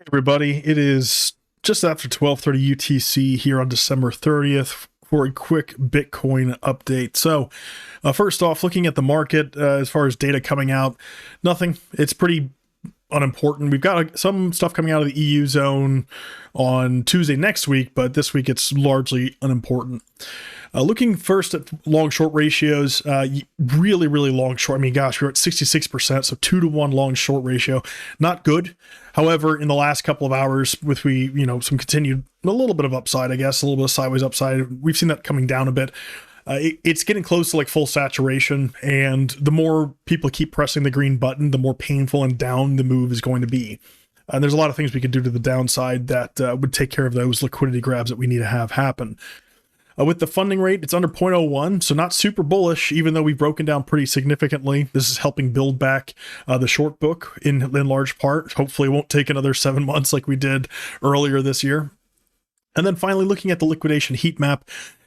Everybody, it is just after 12:30 UTC here on December 30th for a quick Bitcoin update. So, first off, looking at the market as far as data coming out, nothing. It's pretty unimportant. We've got some stuff coming out of the EU zone on Tuesday next week, but this week it's largely unimportant. Looking first at long short ratios, really long short. I mean, gosh, we're at 66%, so 2-to-1 long short ratio. Not good. However, in the last couple of hours, with some continued, a little bit of upside, I guess, a little bit of sideways upside, we've seen that coming down a bit. It's getting close to like full saturation, and the more people keep pressing the green button, the more painful and down the move is going to be. And there's a lot of things we could do to the downside that would take care of those liquidity grabs that we need to have happen. With the funding rate, it's under 0.01, so not super bullish, even though we've broken down pretty significantly. This is helping build back the short book in large part. Hopefully it won't take another 7 months like we did earlier this year. And then finally, looking at the liquidation heat map,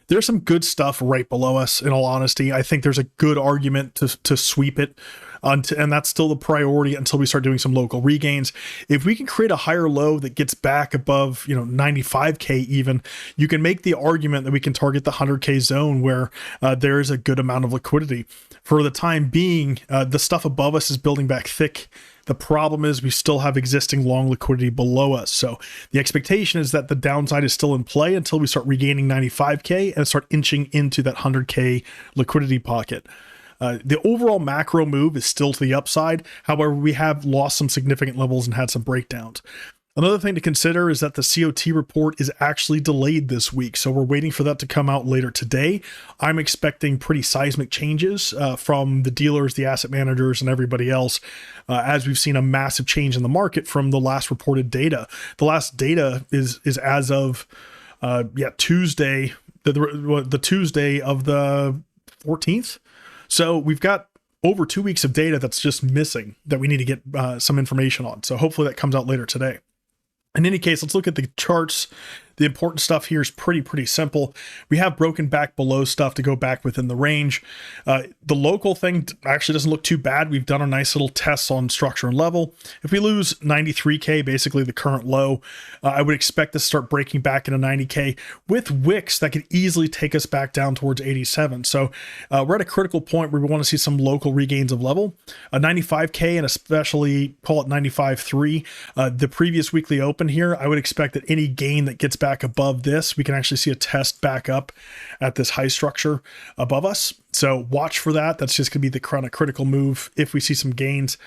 there's some good stuff right below us, in all honesty. I think there's a good argument to sweep it, and that's still the priority until we start doing some local regains. If we can create a higher low that gets back above 95K even, you can make the argument that we can target the 100K zone where there is a good amount of liquidity. For the time being, the stuff above us is building back thick. The problem is we still have existing long liquidity below us. So the expectation is that the downside is still in play until we start regaining 95K and start inching into that 100K liquidity pocket. The overall macro move is still to the upside. However, we have lost some significant levels and had some breakdowns. Another thing to consider is that the COT report is actually delayed this week, so we're waiting for that to come out later today. I'm expecting pretty seismic changes from the dealers, the asset managers, and everybody else, as we've seen a massive change in the market from the last reported data. The last data is as of Tuesday, the Tuesday of the 14th. So we've got over 2 weeks of data that's just missing that we need to get some information on. So hopefully that comes out later today. In any case, let's look at the charts. The important stuff here is pretty simple. We have broken back below stuff to go back within the range. The local thing actually doesn't look too bad. We've done a nice little test on structure and level. If we lose 93K, basically the current low, I would expect to start breaking back into 90K. With wicks, that could easily take us back down towards 87. So we're at a critical point where we want to see some local regains of level. 95K, and especially call it 95.3. The previous weekly open here, I would expect that any gain that gets back above this, we can actually see a test back up at this high structure above us. So watch for that. That's just going to be the kind of critical move. If we see some gains,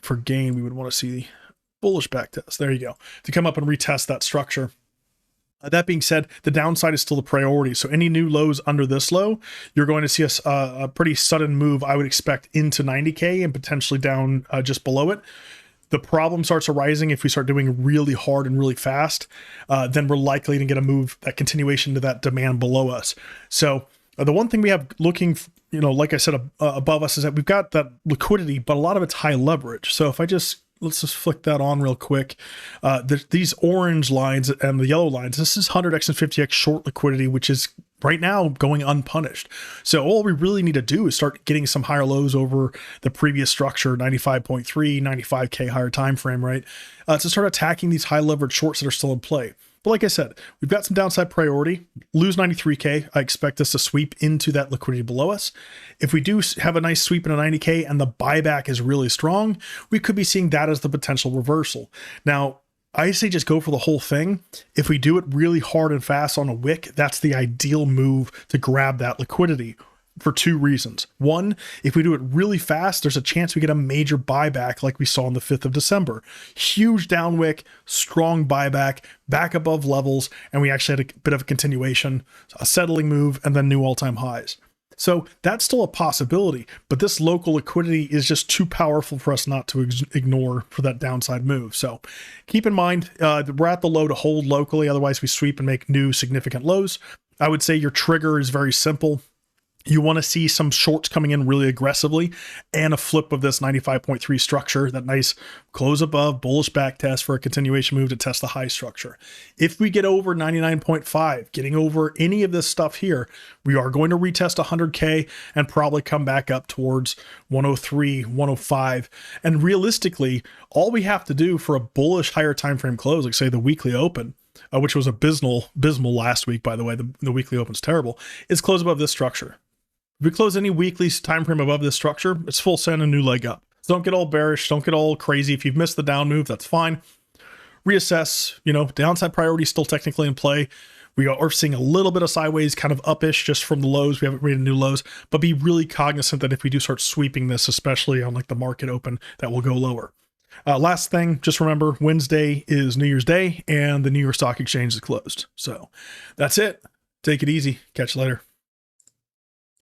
for gain, we would want to see the bullish back test. There you go. To come up and retest that structure. That being said, the downside is still the priority. So any new lows under this low, you're going to see a pretty sudden move, I would expect, into 90K and potentially down just below it. The problem starts arising if we start doing really hard and really fast, then we're likely to get a move, that continuation to that demand below us. So the one thing we have looking, like I said, above us is that we've got that liquidity, but a lot of it's high leverage. So if let's just flick that on real quick. These orange lines and the yellow lines, this is 100x and 50x short liquidity, which is right now going unpunished. So all we really need to do is start getting some higher lows over the previous structure, 95.3, 95K higher time frame, right? To start attacking these high leverage shorts that are still in play. But like I said, we've got some downside priority. Lose 93K, I expect us to sweep into that liquidity below us. If we do have a nice sweep in a 90K and the buyback is really strong, we could be seeing that as the potential reversal. Now, I say just go for the whole thing. If we do it really hard and fast on a wick, that's the ideal move to grab that liquidity for two reasons. One, if we do it really fast, there's a chance we get a major buyback like we saw on the 5th of December. Huge down wick, strong buyback, back above levels, and we actually had a bit of a continuation, a settling move, and then new all-time highs. So that's still a possibility, but this local liquidity is just too powerful for us not to ignore for that downside move. So keep in mind, we're at the low to hold locally. Otherwise, we sweep and make new significant lows. I would say your trigger is very simple. You want to see some shorts coming in really aggressively and a flip of this 95.3 structure, that nice close above bullish back test for a continuation move to test the high structure. If we get over 99.5, getting over any of this stuff here, we are going to retest 100K and probably come back up towards 103, 105. And realistically, all we have to do for a bullish higher time frame close, like say the weekly open, which was abysmal last week, by the way, the weekly open's terrible, is close above this structure. If we close any weekly time frame above this structure, it's full send, a new leg up. So don't get all bearish, don't get all crazy. If you've missed the down move, that's fine. Reassess, downside priority is still technically in play. We are seeing a little bit of sideways, kind of uppish just from the lows. We haven't read new lows, but be really cognizant that if we do start sweeping this, especially on like the market open, that will go lower. Last thing, just remember Wednesday is New Year's Day and the New York Stock Exchange is closed. So that's it. Take it easy. Catch you later.